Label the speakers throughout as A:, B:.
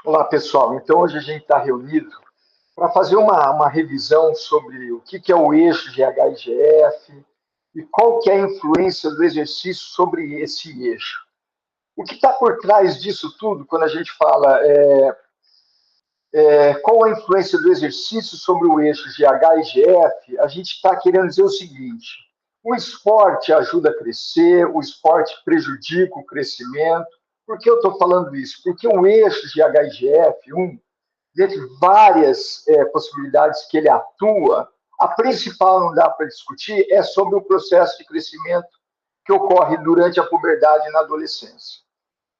A: Olá, pessoal. Então, hoje a gente está reunido para fazer uma revisão sobre o que é o eixo GH-IGF e qual que é a influência do exercício sobre esse eixo. O que está por trás disso tudo, quando a gente fala qual a influência do exercício sobre o eixo GH-IGF, a gente está querendo dizer o seguinte: o esporte ajuda a crescer, o esporte prejudica o crescimento. Por que eu estou falando isso? Porque o eixo GH-IGF, dentre várias possibilidades que ele atua, a principal, não dá para discutir, é sobre o processo de crescimento que ocorre durante a puberdade e na adolescência.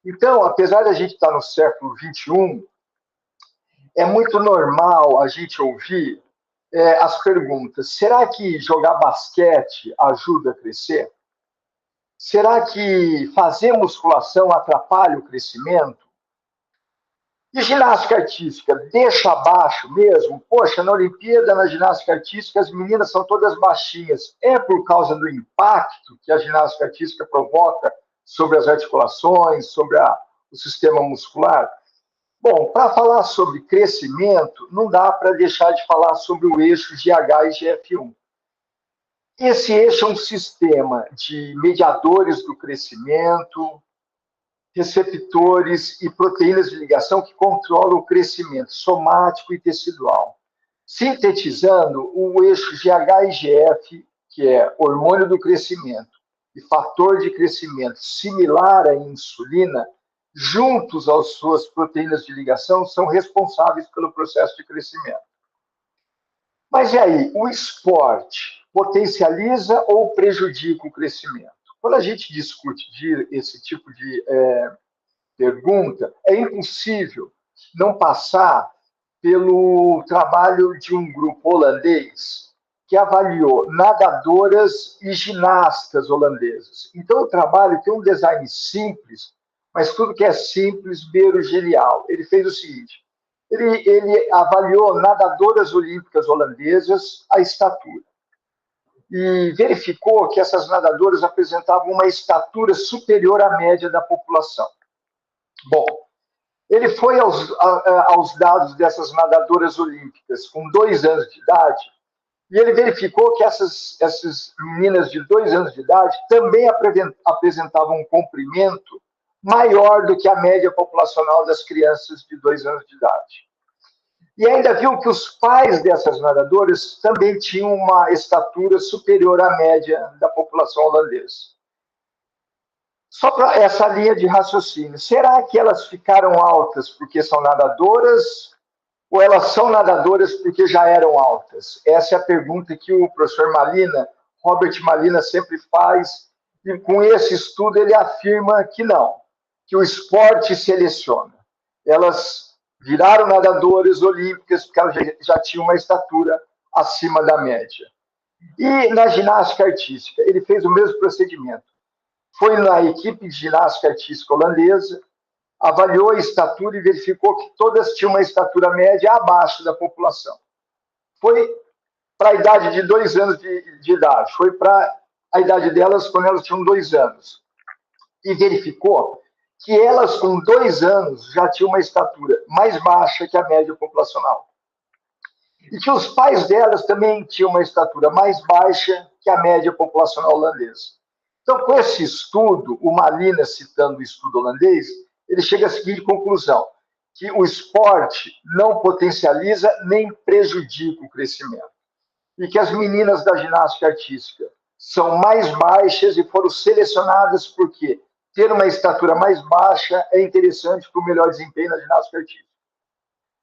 A: Então, apesar de a gente estar no século XXI, é muito normal a gente ouvir as perguntas: será que jogar basquete ajuda a crescer? Será que fazer musculação atrapalha o crescimento? E ginástica artística, deixa abaixo mesmo? Poxa, na Olimpíada, na ginástica artística, as meninas são todas baixinhas. É por causa do impacto que a ginástica artística provoca sobre as articulações, sobre o sistema muscular? Bom, para falar sobre crescimento, não dá para deixar de falar sobre o eixo GH e GF1. Esse eixo é um sistema de mediadores do crescimento, receptores e proteínas de ligação que controlam o crescimento somático e tecidual. Sintetizando, o eixo GH-IGF, que é hormônio do crescimento e fator de crescimento similar à insulina, juntos às suas proteínas de ligação, são responsáveis pelo processo de crescimento. Mas e aí, o esporte potencializa ou prejudica o crescimento? Quando a gente discute esse tipo de pergunta, é impossível não passar pelo trabalho de um grupo holandês que avaliou nadadoras e ginastas holandesas. Então, o trabalho tem um design simples, mas tudo que é simples beira o genial. Ele fez o seguinte: ele avaliou nadadoras olímpicas holandesas a estatura e verificou que essas nadadoras apresentavam uma estatura superior à média da população. Bom, ele foi aos dados dessas nadadoras olímpicas com 2 anos de idade e ele verificou que essas meninas de 2 anos de idade também apresentavam um comprimento maior do que a média populacional das crianças de 2 anos de idade. E ainda viu que os pais dessas nadadoras também tinham uma estatura superior à média da população holandesa. Só para essa linha de raciocínio, será que elas ficaram altas porque são nadadoras ou elas são nadadoras porque já eram altas? Essa é a pergunta que o professor Malina, Robert Malina, sempre faz, e com esse estudo ele afirma que não, que o esporte seleciona. Elas viraram nadadoras olímpicas porque elas já tinham uma estatura acima da média. E na ginástica artística, ele fez o mesmo procedimento. Foi na equipe de ginástica artística holandesa, avaliou a estatura e verificou que todas tinham uma estatura média abaixo da população. Foi para a idade de 2 anos de idade, foi para a idade delas quando elas tinham 2 anos. E verificou que elas, com 2 anos, já tinham uma estatura mais baixa que a média populacional. E que os pais delas também tinham uma estatura mais baixa que a média populacional holandesa. Então, com esse estudo, o Malina, citando o estudo holandês, ele chega à seguinte conclusão: que o esporte não potencializa nem prejudica o crescimento. E que as meninas da ginástica artística são mais baixas e foram selecionadas porque ter uma estatura mais baixa é interessante para o melhor desempenho na ginástica artística.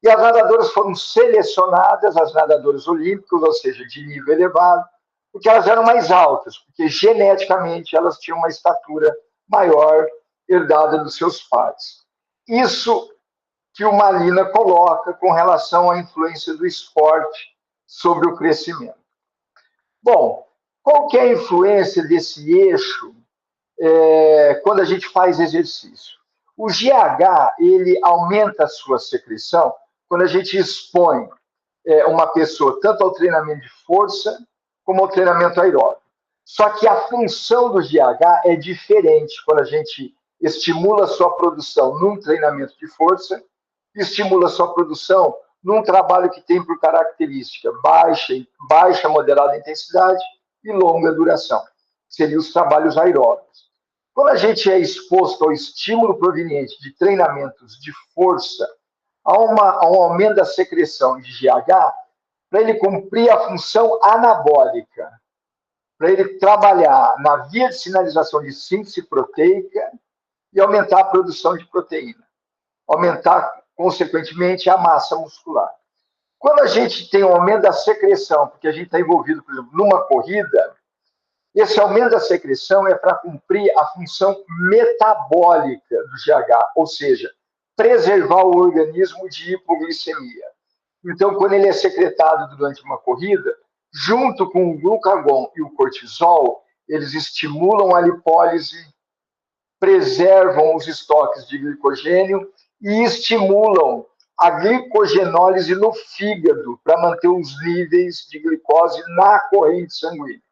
A: E as nadadoras foram selecionadas, as nadadoras olímpicas, ou seja, de nível elevado, porque elas eram mais altas, porque geneticamente elas tinham uma estatura maior herdada dos seus pais. Isso que o Malina coloca com relação à influência do esporte sobre o crescimento. Bom, qual que é a influência desse eixo quando a gente faz exercício? O GH, ele aumenta a sua secreção quando a gente expõe uma pessoa tanto ao treinamento de força como ao treinamento aeróbico. Só que a função do GH é diferente quando a gente estimula a sua produção num treinamento de força estimula a sua produção num trabalho que tem por característica baixa, moderada intensidade e longa duração. Seriam os trabalhos aeróbicos. Quando a gente é exposto ao estímulo proveniente de treinamentos de força, há um aumento da secreção de GH para ele cumprir a função anabólica, para ele trabalhar na via de sinalização de síntese proteica e aumentar a produção de proteína, aumentar, consequentemente, a massa muscular. Quando a gente tem um aumento da secreção, porque a gente está envolvido, por exemplo, numa corrida, esse aumento da secreção é para cumprir a função metabólica do GH, ou seja, preservar o organismo de hipoglicemia. Então, quando ele é secretado durante uma corrida, junto com o glucagon e o cortisol, eles estimulam a lipólise, preservam os estoques de glicogênio e estimulam a glicogenólise no fígado para manter os níveis de glicose na corrente sanguínea.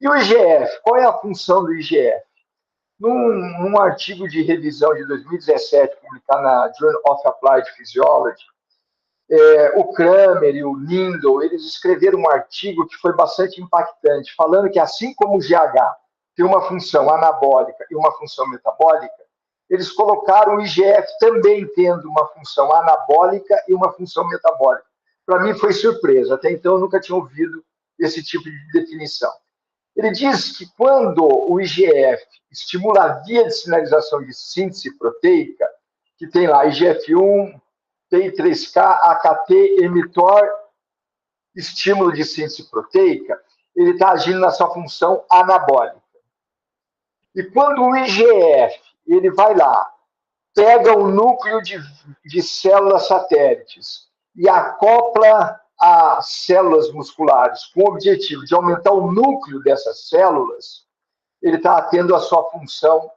A: E o IGF? Qual é a função do IGF? Num artigo de revisão de 2017, publicado na Journal of Applied Physiology, o Kramer e o Lindell, eles escreveram um artigo que foi bastante impactante, falando que assim como o GH tem uma função anabólica e uma função metabólica, eles colocaram o IGF também tendo uma função anabólica e uma função metabólica. Para mim foi surpresa, até então eu nunca tinha ouvido esse tipo de definição. Ele diz que quando o IGF estimula a via de sinalização de síntese proteica, que tem lá IGF-1, PI3K, AKT, mTOR, estímulo de síntese proteica, ele está agindo na sua função anabólica. E quando o IGF, ele vai lá, pega o núcleo de células satélites e acopla a células musculares com o objetivo de aumentar o núcleo dessas células, ele está tendo a sua função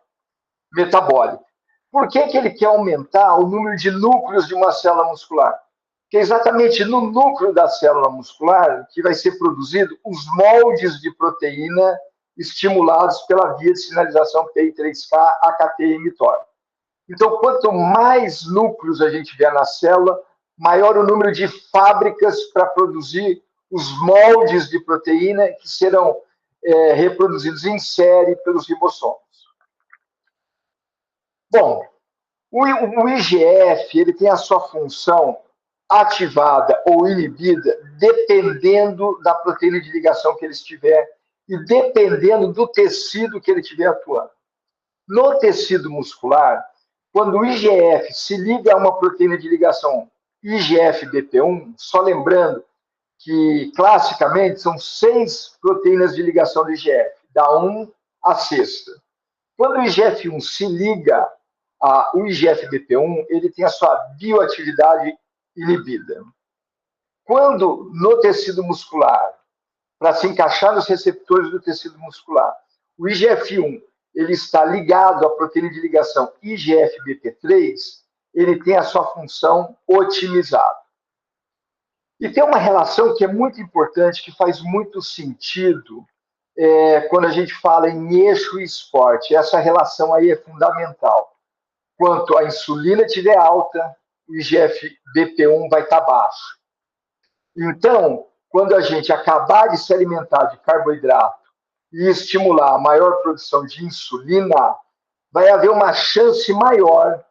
A: metabólica. Por que ele quer aumentar o número de núcleos de uma célula muscular? Porque é exatamente no núcleo da célula muscular que vai ser produzido os moldes de proteína estimulados pela via de sinalização PI3K, AKT e mTOR. Então, quanto mais núcleos a gente tiver na célula, maior o número de fábricas para produzir os moldes de proteína que serão reproduzidos em série pelos ribossomos. Bom, o IGF ele tem a sua função ativada ou inibida dependendo da proteína de ligação que ele estiver e dependendo do tecido que ele estiver atuando. No tecido muscular, quando o IGF se liga a uma proteína de ligação IGF-BP1, só lembrando que, classicamente, são 6 proteínas de ligação do IGF, da 1 à 6ª. Quando o IGF-1 se liga ao IGF-BP1, ele tem a sua bioatividade inibida. Quando no tecido muscular, para se encaixar nos receptores do tecido muscular, o IGF-1 ele está ligado à proteína de ligação IGF-BP3, ele tem a sua função otimizada. E tem uma relação que é muito importante, que faz muito sentido quando a gente fala em eixo e esporte. Essa relação aí é fundamental. Quanto a insulina estiver alta, o IGF-BP1 vai estar baixo. Então, quando a gente acabar de se alimentar de carboidrato e estimular a maior produção de insulina, vai haver uma chance maior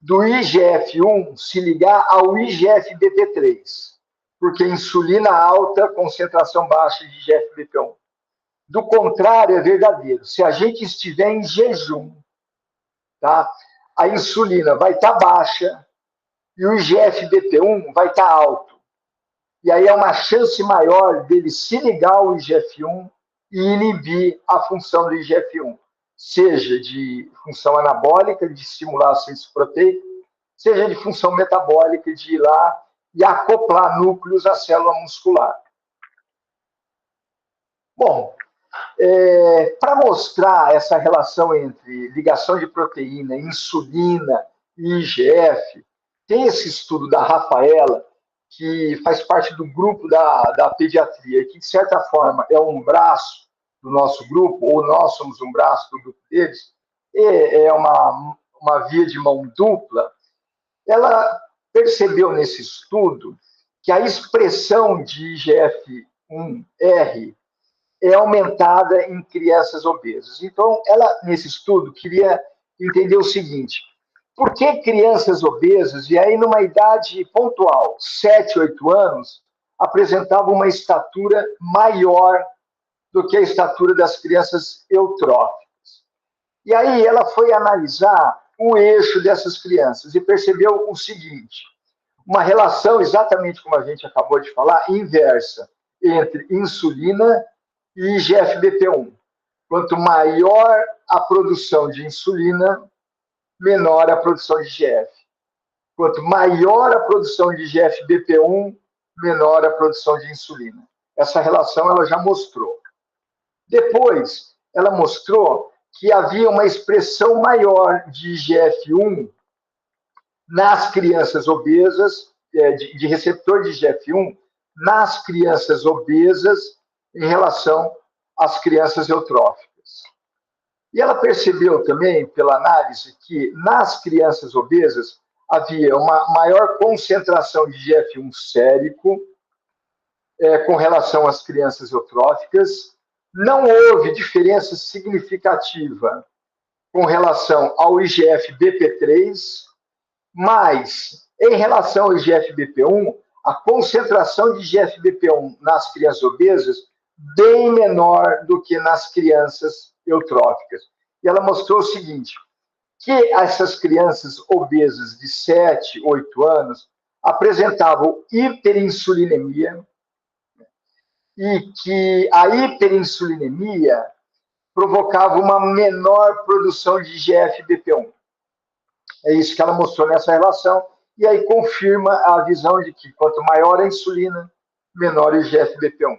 A: do IGF-1 se ligar ao IGF-BP3, porque insulina alta, concentração baixa de IGF-BP1. Do contrário, é verdadeiro. Se a gente estiver em jejum, tá? A insulina vai estar baixa e o IGF-BP1 vai estar alto. E aí é uma chance maior dele se ligar ao IGF-1 e inibir a função do IGF-1, seja de função anabólica, de estimular a síntese proteica, seja de função metabólica, de ir lá e acoplar núcleos à célula muscular. Bom, para mostrar essa relação entre ligação de proteína, insulina e IGF, tem esse estudo da Rafaela, que faz parte do grupo da pediatria, que, de certa forma, é um braço do nosso grupo, ou nós somos um braço do grupo deles, é uma via de mão dupla. ela percebeu nesse estudo que a expressão de IGF-1R é aumentada em crianças obesas. Então, ela, nesse estudo, queria entender o seguinte: por que crianças obesas, e aí numa idade pontual, 7, 8 anos, apresentavam uma estatura maior do que a estatura das crianças eutróficas? E aí ela foi analisar o eixo dessas crianças e percebeu o seguinte: uma relação, exatamente como a gente acabou de falar, inversa entre insulina e IGF-BP1. Quanto maior a produção de insulina, menor a produção de IGF. Quanto maior a produção de IGF-BP1, menor a produção de insulina. Essa relação ela já mostrou. Depois, ela mostrou que havia uma expressão maior de IGF-1 nas crianças obesas, de receptor de IGF-1, nas crianças obesas em relação às crianças eutróficas. E ela percebeu também, pela análise, que nas crianças obesas havia uma maior concentração de IGF-1 sérico com relação às crianças eutróficas. Não houve diferença significativa com relação ao IGF-BP3, mas, em relação ao IGF-BP1, a concentração de IGF-BP1 nas crianças obesas bem menor do que nas crianças eutróficas. E ela mostrou o seguinte, que essas crianças obesas de 7, 8 anos apresentavam hiperinsulinemia e que a hiperinsulinemia provocava uma menor produção de IGF-BP1. É isso que ela mostrou nessa relação, e aí confirma a visão de que quanto maior a insulina, menor o IGF-BP1.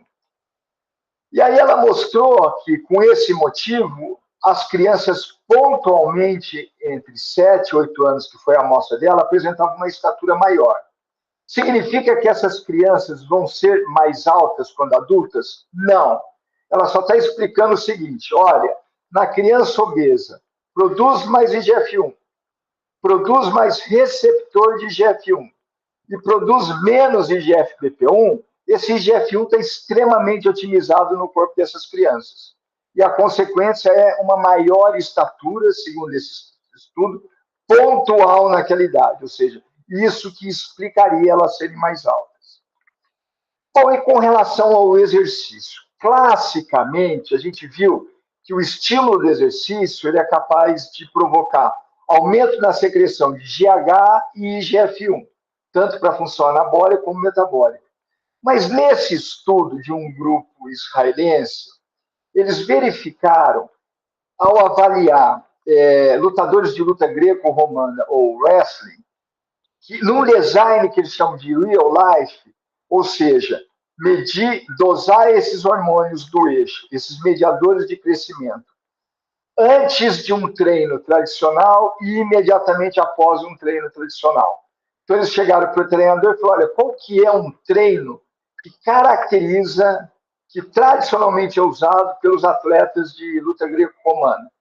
A: E aí ela mostrou que, com esse motivo, as crianças pontualmente entre 7 e 8 anos, que foi a amostra dela, apresentavam uma estatura maior. Significa que essas crianças vão ser mais altas quando adultas? Não. Ela só está explicando o seguinte, olha, na criança obesa, produz mais IGF-1, produz mais receptor de IGF-1 e produz menos IGF-BP1, esse IGF-1 está extremamente otimizado no corpo dessas crianças. E a consequência é uma maior estatura, segundo esse estudo, pontual naquela idade, ou seja, isso que explicaria elas serem mais altas. Bom, e com relação ao exercício? Classicamente, a gente viu que o estilo do exercício ele é capaz de provocar aumento na secreção de GH e IGF-1, tanto para função anabólica como metabólica. Mas nesse estudo de um grupo israelense, eles verificaram, ao avaliar lutadores de luta greco-romana ou wrestling, que num design que eles chamam de real life, ou seja, dosar esses hormônios do eixo, esses mediadores de crescimento, antes de um treino tradicional e imediatamente após um treino tradicional. Então eles chegaram para o treinador e falaram, olha, qual que é um treino que caracteriza, que tradicionalmente é usado pelos atletas de luta greco-romana?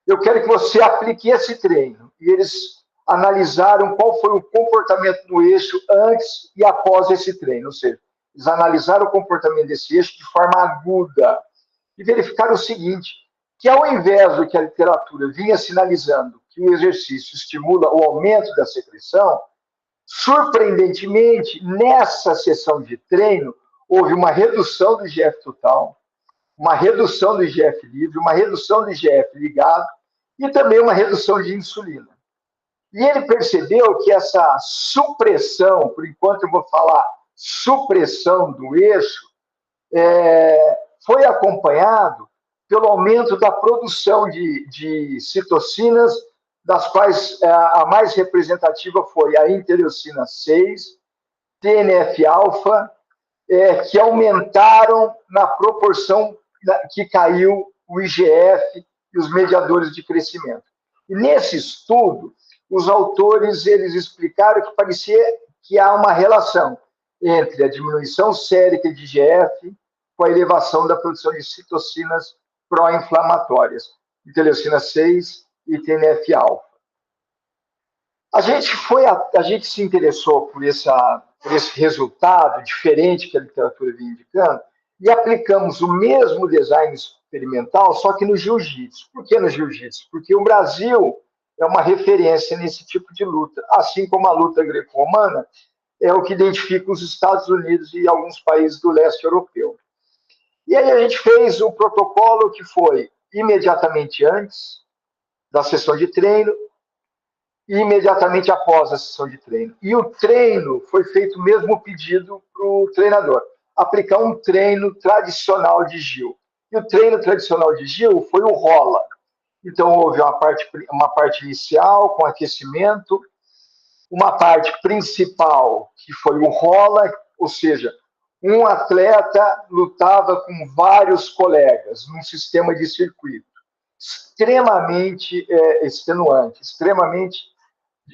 A: Eu quero que você aplique esse treino. E eles analisaram qual foi o comportamento do eixo antes e após esse treino, ou seja, eles analisaram o comportamento desse eixo de forma aguda e verificaram o seguinte, que ao invés do que a literatura vinha sinalizando que o exercício estimula o aumento da secreção, surpreendentemente, nessa sessão de treino, houve uma redução do IGF total, uma redução do IGF livre, uma redução do IGF ligado e também uma redução de insulina. E ele percebeu que essa supressão, por enquanto eu vou falar supressão do eixo, foi acompanhado pelo aumento da produção de citocinas, das quais a mais representativa foi a interleucina 6, TNF-alfa, que aumentaram na proporção que caiu o IGF e os mediadores de crescimento. E nesse estudo, os autores eles explicaram que parecia que há uma relação entre a diminuição sérica de IGF com a elevação da produção de citocinas pró-inflamatórias, interleucina 6 e TNF-alfa. A gente se interessou por esse resultado diferente que a literatura vinha indicando e aplicamos o mesmo design experimental, só que no jiu-jitsu. Por que no jiu-jitsu? Porque o Brasil é uma referência nesse tipo de luta, assim como a luta greco-romana é o que identifica os Estados Unidos e alguns países do leste europeu. E aí a gente fez o protocolo que foi imediatamente antes da sessão de treino e imediatamente após a sessão de treino. E o treino foi feito o mesmo pedido para o treinador, aplicar um treino tradicional de Gil. E o treino tradicional de Gil foi o rola. Então houve uma parte inicial com aquecimento, uma parte principal que foi o rola, ou seja, um atleta lutava com vários colegas num sistema de circuito extremamente extenuante,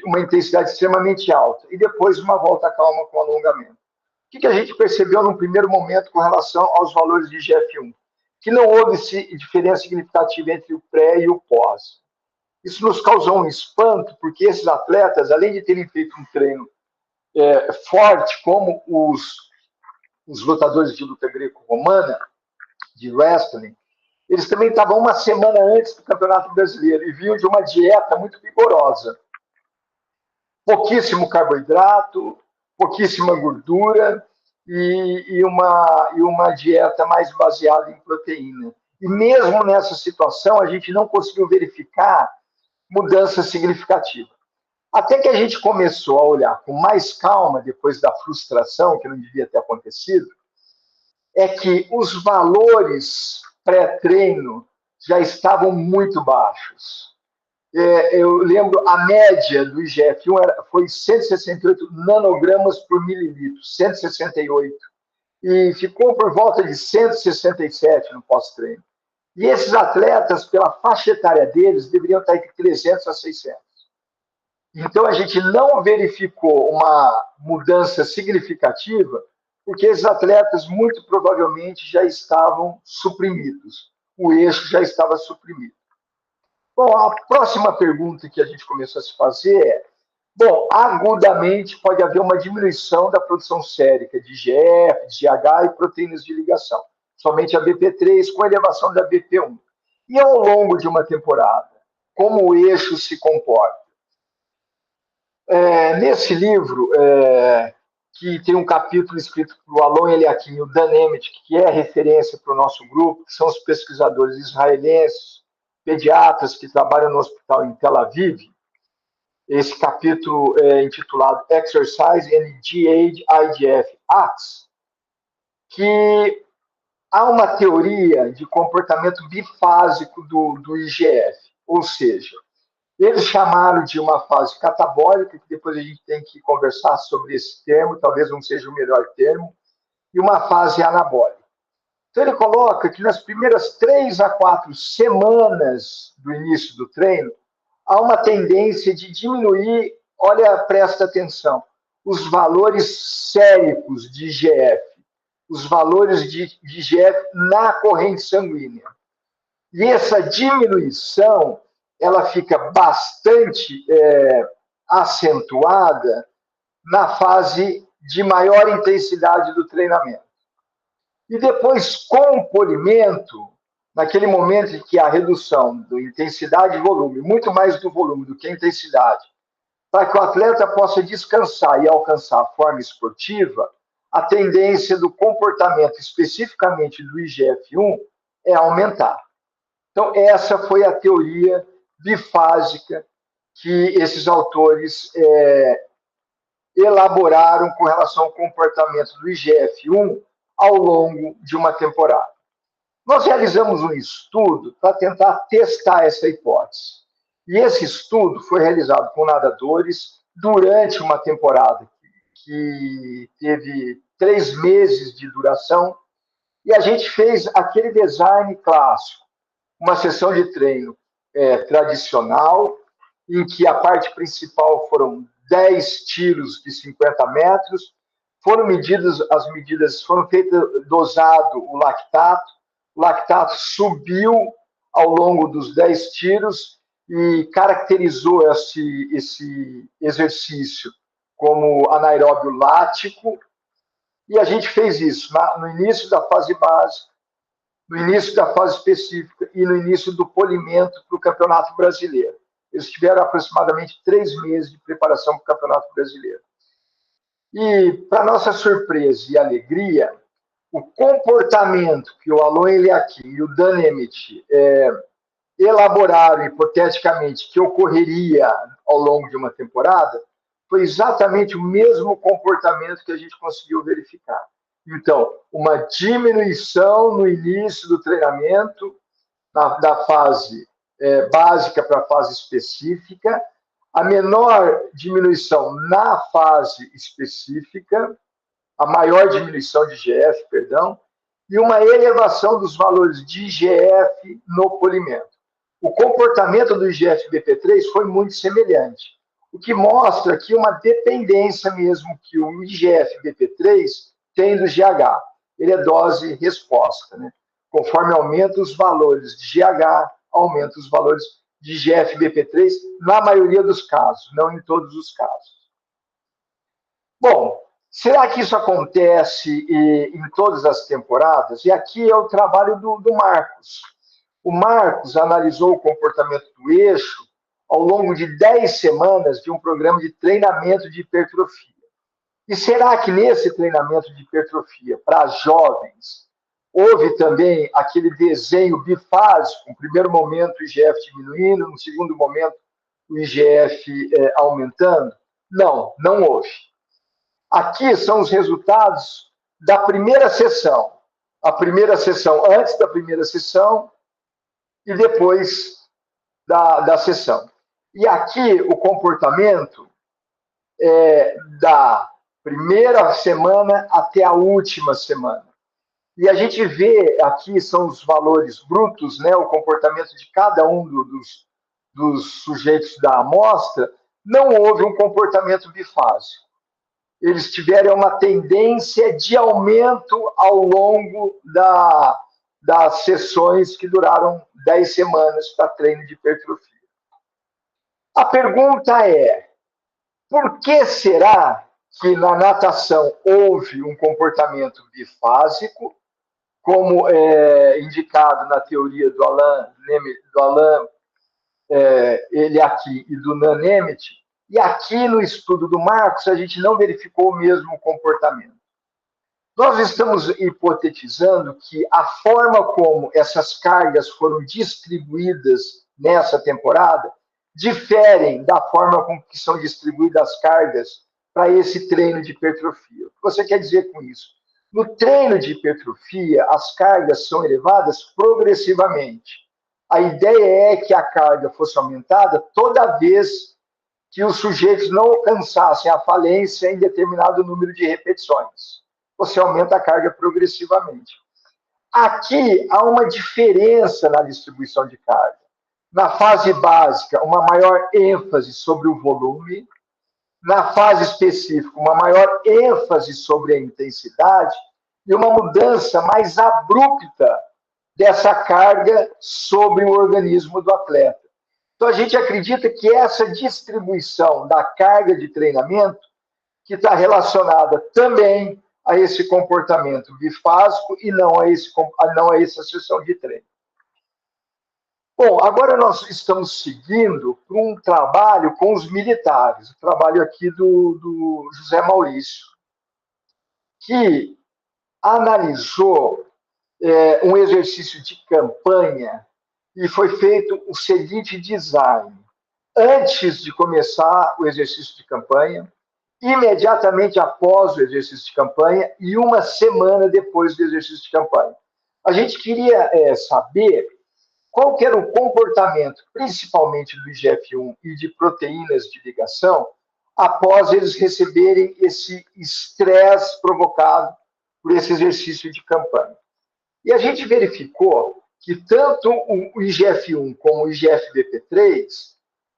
A: uma intensidade extremamente alta, e depois uma volta calma com alongamento. O que a gente percebeu num primeiro momento com relação aos valores de GF1? Que não houve diferença significativa entre o pré e o pós. Isso nos causou um espanto, porque esses atletas, além de terem feito um treino forte, como os lutadores de luta greco-romana, de wrestling, eles também estavam uma semana antes do Campeonato Brasileiro e vinham de uma dieta muito vigorosa. Pouquíssimo carboidrato, pouquíssima gordura e uma dieta mais baseada em proteína. E mesmo nessa situação, a gente não conseguiu verificar mudança significativa. Até que a gente começou a olhar com mais calma, depois da frustração, que não devia ter acontecido, é que os valores pré-treino já estavam muito baixos. Eu lembro, a média do IGF-1 foi 168 nanogramas por mililitro, 168. E ficou por volta de 167 no pós-treino. E esses atletas, pela faixa etária deles, deveriam estar entre 300 a 600. Então, a gente não verificou uma mudança significativa, porque esses atletas, muito provavelmente, já estavam suprimidos. O eixo já estava suprimido. Bom, a próxima pergunta que a gente começou a se fazer é: bom, agudamente pode haver uma diminuição da produção sérica de IGF, de GH e proteínas de ligação, somente a BP3 com elevação da BP1. E ao longo de uma temporada, como o eixo se comporta? Nesse livro, que tem um capítulo escrito por Alon Eliakim e o Dan Emmett, que é referência para o nosso grupo, que são os pesquisadores israelenses, pediatras que trabalham no hospital em Tel Aviv. Esse capítulo é intitulado Exercise and de-Age IGF Acts, que há uma teoria de comportamento bifásico do IGF, ou seja, eles chamaram de uma fase catabólica, que depois a gente tem que conversar sobre esse termo, talvez não seja o melhor termo, e uma fase anabólica. Então, ele coloca que nas primeiras 3 a 4 semanas do início do treino, há uma tendência de diminuir, olha, presta atenção, os valores séricos de IGF, os valores de IGF na corrente sanguínea. E essa diminuição, ela fica bastante acentuada na fase de maior intensidade do treinamento. E depois, com o polimento, naquele momento em que a redução da intensidade e volume, muito mais do volume do que a intensidade, para que o atleta possa descansar e alcançar a forma esportiva, a tendência do comportamento, especificamente do IGF-1, é aumentar. Então, essa foi a teoria bifásica que esses autores elaboraram com relação ao comportamento do IGF-1 ao longo de uma temporada. Nós realizamos um estudo para tentar testar essa hipótese. E esse estudo foi realizado com nadadores durante uma temporada que teve 3 meses de duração, e a gente fez aquele design clássico, uma sessão de treino tradicional, em que a parte principal foram 10 tiros de 50 metros, foram feitas, dosado o lactato subiu ao longo dos 10 tiros, e caracterizou esse exercício como anaeróbio lático, e a gente fez isso no início da fase básica, no início da fase específica e no início do polimento para o Campeonato Brasileiro. Eles tiveram aproximadamente 3 meses de preparação para o Campeonato Brasileiro. E, para nossa surpresa e alegria, o comportamento que o Alon Eliakim e o Dan Emmett elaboraram hipoteticamente que ocorreria ao longo de uma temporada foi exatamente o mesmo comportamento que a gente conseguiu verificar. Então, uma diminuição no início do treinamento, da fase básica para a fase específica, a menor diminuição na fase específica, a maior diminuição de IGF, perdão, e uma elevação dos valores de IGF no polimento. O comportamento do IGF-BP3 foi muito semelhante, o que mostra aqui uma dependência mesmo que o IGF-BP3 tem do GH. Ele é dose-resposta, né? Conforme aumenta os valores de GH, aumenta os valores de IGF-BP3 na maioria dos casos, não em todos os casos. Bom, será que isso acontece em todas as temporadas? E aqui é o trabalho do Marcos. O Marcos analisou o comportamento do eixo ao longo de 10 semanas de um programa de treinamento de hipertrofia. E será que nesse treinamento de hipertrofia para jovens houve também aquele desenho bifásico, no primeiro momento o IGF diminuindo, no segundo momento o IGF aumentando? Não, não houve. Aqui são os resultados da primeira sessão. A primeira sessão antes da primeira sessão e depois da sessão. E aqui o comportamento da primeira semana até a última semana. E a gente vê aqui são os valores brutos, né, o comportamento de cada um dos sujeitos da amostra. Não houve um comportamento bifásico. Eles tiveram uma tendência de aumento ao longo das sessões que duraram 10 semanas para treino de hipertrofia. A pergunta é, por que será que na natação houve um comportamento bifásico, como é indicado na teoria do Alain Eliakim e do Dan Emmett, e aqui no estudo do Marcos a gente não verificou o mesmo comportamento. Nós estamos hipotetizando que a forma como essas cargas foram distribuídas nessa temporada diferem da forma com que são distribuídas as cargas para esse treino de hipertrofia. O que você quer dizer com isso? No treino de hipertrofia, as cargas são elevadas progressivamente. A ideia é que a carga fosse aumentada toda vez que os sujeitos não alcançassem a falência em determinado número de repetições. Você aumenta a carga progressivamente. Aqui há uma diferença na distribuição de carga. Na fase básica, uma maior ênfase sobre o volume. Na fase específica, uma maior ênfase sobre a intensidade e uma mudança mais abrupta dessa carga sobre o organismo do atleta. Então, a gente acredita que essa distribuição da carga de treinamento que está relacionada também a esse comportamento bifásico e não a essa sessão de treino. Bom, agora nós estamos seguindo para um trabalho com os militares, o trabalho aqui do José Maurício, que analisou um exercício de campanha e foi feito o seguinte design. Antes de começar o exercício de campanha, imediatamente após o exercício de campanha e uma semana depois do exercício de campanha. A gente queria saber qual que era o comportamento, principalmente do IGF-1 e de proteínas de ligação, após eles receberem esse estresse provocado por esse exercício de campanha. E a gente verificou que tanto o IGF-1 como o IGF-BP3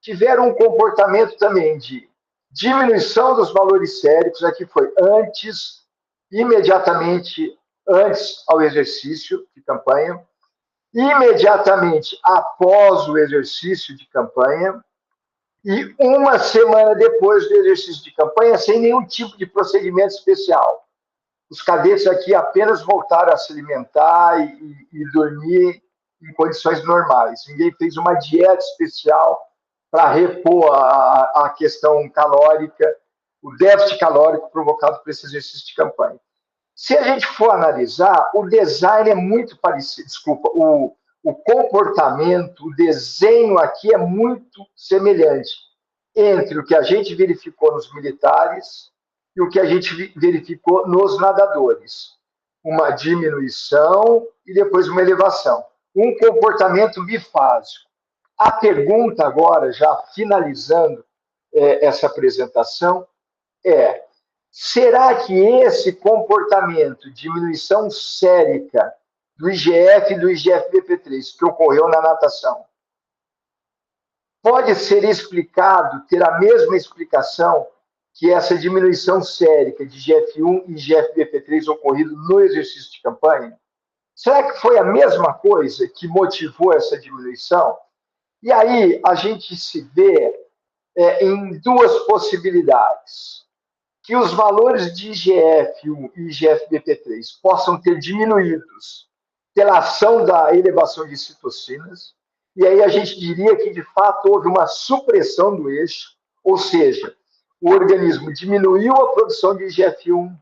A: tiveram um comportamento também de diminuição dos valores séricos, aqui foi imediatamente antes ao exercício de campanha, imediatamente após o exercício de campanha e uma semana depois do exercício de campanha, sem nenhum tipo de procedimento especial. Os cadetes aqui apenas voltaram a se alimentar e dormir em condições normais. Ninguém fez uma dieta especial para repor a questão calórica, o déficit calórico provocado por esse exercício de campanha. Se a gente for analisar, o design é muito parecido, desculpa, o comportamento, o desenho aqui é muito semelhante entre o que a gente verificou nos militares e o que a gente verificou nos nadadores. Uma diminuição e depois uma elevação. Um comportamento bifásico. A pergunta agora, já finalizando essa apresentação, é: será que esse comportamento, diminuição sérica do IGF e do IGF-BP3, que ocorreu na natação, pode ser explicado, ter a mesma explicação que essa diminuição sérica de IGF-1 e IGF-BP3 ocorrido no exercício de campanha? Será que foi a mesma coisa que motivou essa diminuição? E aí a gente se vê em duas possibilidades. Que os valores de IGF-1 e IGF-BP3 possam ter diminuídos pela ação da elevação de citocinas, e aí a gente diria que, de fato, houve uma supressão do eixo, ou seja, o organismo diminuiu a produção de IGF-1,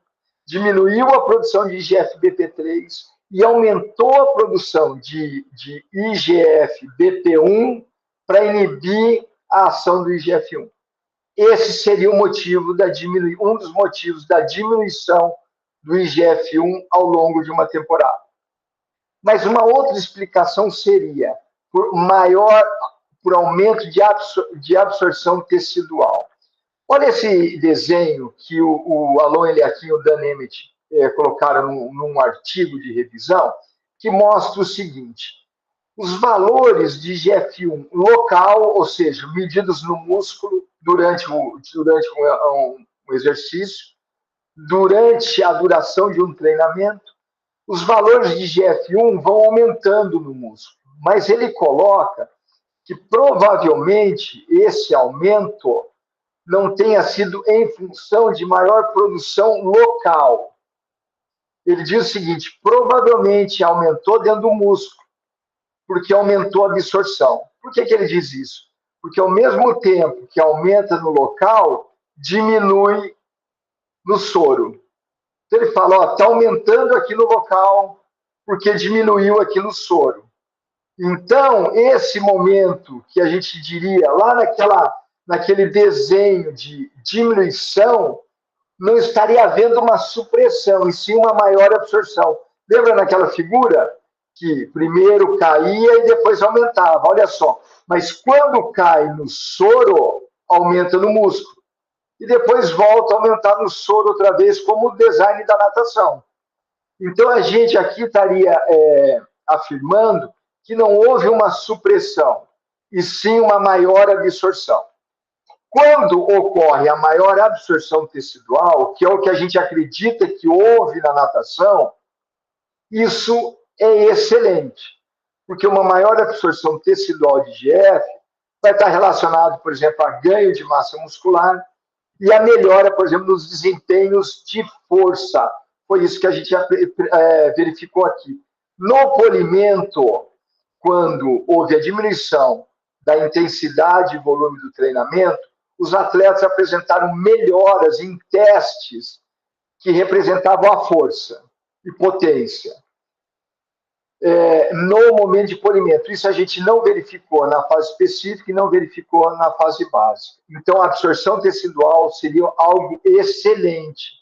A: diminuiu a produção de IGF-BP3 e aumentou a produção de IGF-BP1 para inibir a ação do IGF-1. Esse seria o motivo um dos motivos da diminuição do IGF-1 ao longo de uma temporada. Mas uma outra explicação seria por aumento de absorção tecidual. Olha esse desenho que o Alon Eliakim e o Dan Emmett colocaram num artigo de revisão, que mostra o seguinte: os valores de IGF-1 local, ou seja, medidos no músculo durante um exercício, durante a duração de um treinamento, os valores de IGF-1 vão aumentando no músculo. Mas ele coloca que provavelmente esse aumento não tenha sido em função de maior produção local. Ele diz o seguinte: provavelmente aumentou dentro do músculo, porque aumentou a absorção. Por que ele diz isso? Porque ao mesmo tempo que aumenta no local, diminui no soro. Então ele fala, está aumentando aqui no local, porque diminuiu aqui no soro. Então, esse momento que a gente diria lá naquele desenho de diminuição, não estaria havendo uma supressão, e sim uma maior absorção. Lembra naquela figura? Que primeiro caía e depois aumentava, olha só. Mas quando cai no soro, aumenta no músculo. E depois volta a aumentar no soro outra vez, como o design da natação. Então a gente aqui estaria afirmando que não houve uma supressão, e sim uma maior absorção. Quando ocorre a maior absorção tecidual, que é o que a gente acredita que houve na natação, isso é excelente, porque uma maior absorção tecidual de IGF vai estar relacionado, por exemplo, a ganho de massa muscular e a melhora, por exemplo, nos desempenhos de força. Foi isso que a gente verificou aqui. No polimento, quando houve a diminuição da intensidade e volume do treinamento, os atletas apresentaram melhoras em testes que representavam a força e potência. No momento de polimento. Isso a gente não verificou na fase específica e não verificou na fase básica. Então, a absorção tecidual seria algo excelente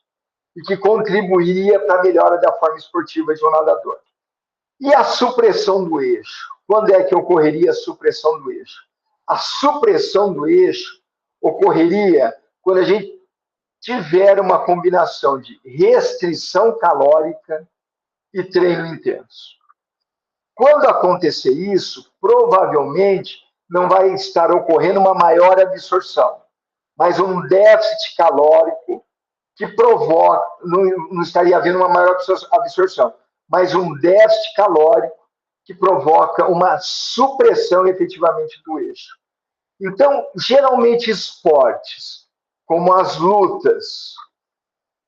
A: e que contribuiria para a melhora da forma esportiva de um nadador. E a supressão do eixo? Quando é que ocorreria a supressão do eixo? A supressão do eixo ocorreria quando a gente tiver uma combinação de restrição calórica e treino intenso. Quando acontecer isso, provavelmente não vai estar ocorrendo uma maior absorção, mas um déficit calórico que provoca, não estaria havendo uma maior absorção, mas um déficit calórico que provoca uma supressão efetivamente do eixo. Então, geralmente esportes, como as lutas,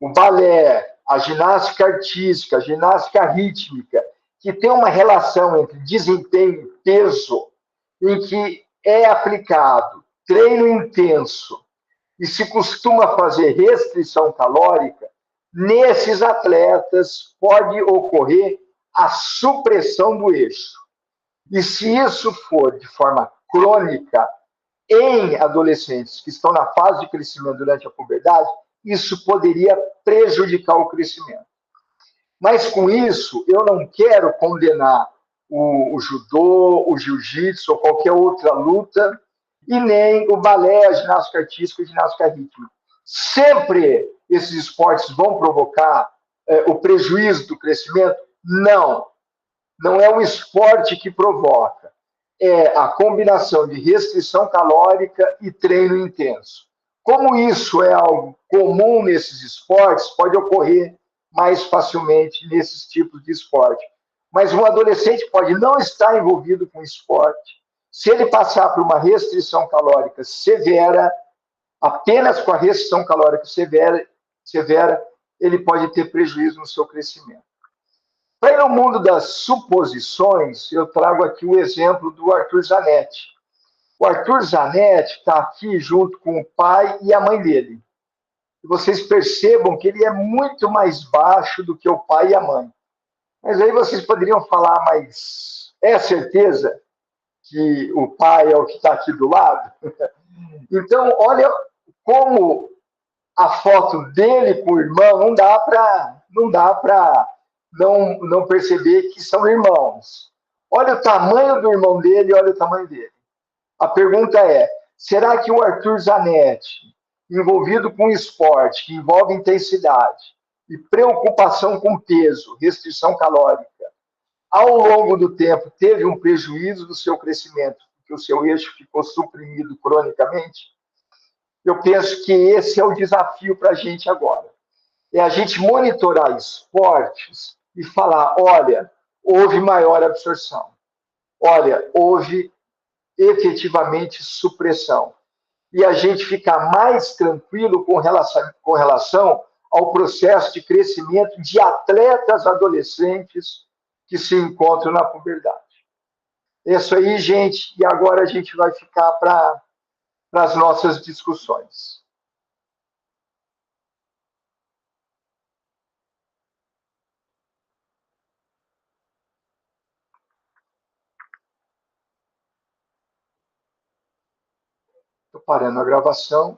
A: o balé, a ginástica artística, a ginástica rítmica, que tem uma relação entre desempenho e peso, em que é aplicado treino intenso e se costuma fazer restrição calórica, nesses atletas pode ocorrer a supressão do eixo. E se isso for de forma crônica, em adolescentes que estão na fase de crescimento durante a puberdade, isso poderia prejudicar o crescimento. Mas com isso, eu não quero condenar o judô, o jiu-jitsu ou qualquer outra luta, e nem o balé, a ginástica artística e a ginástica rítmica. Sempre esses esportes vão provocar o prejuízo do crescimento? Não. Não é o esporte que provoca. É a combinação de restrição calórica e treino intenso. Como isso é algo comum nesses esportes, pode ocorrer mais facilmente nesses tipos de esporte. Mas um adolescente pode não estar envolvido com esporte. Se ele passar por uma restrição calórica severa, apenas com a restrição calórica severa, ele pode ter prejuízo no seu crescimento. Para ir no mundo das suposições, eu trago aqui o exemplo do Arthur Zanetti. O Arthur Zanetti está aqui junto com o pai e a mãe dele. E vocês percebam que ele é muito mais baixo do que o pai e a mãe. Mas aí vocês poderiam falar, mas é certeza que o pai é o que está aqui do lado? Então, olha como a foto dele com o irmão não dá para não perceber que são irmãos. Olha o tamanho do irmão dele, olha o tamanho dele. A pergunta é, será que o Arthur Zanetti, envolvido com esporte, que envolve intensidade e preocupação com peso, restrição calórica, ao longo do tempo teve um prejuízo do seu crescimento, porque o seu eixo ficou suprimido cronicamente? Eu penso que esse é o desafio para a gente agora. É a gente monitorar esportes e falar, olha, houve maior absorção. Olha, houve efetivamente supressão. E a gente ficar mais tranquilo com relação ao processo de crescimento de atletas adolescentes que se encontram na puberdade. É isso aí, gente. E agora a gente vai ficar para as nossas discussões. Estou parando a gravação.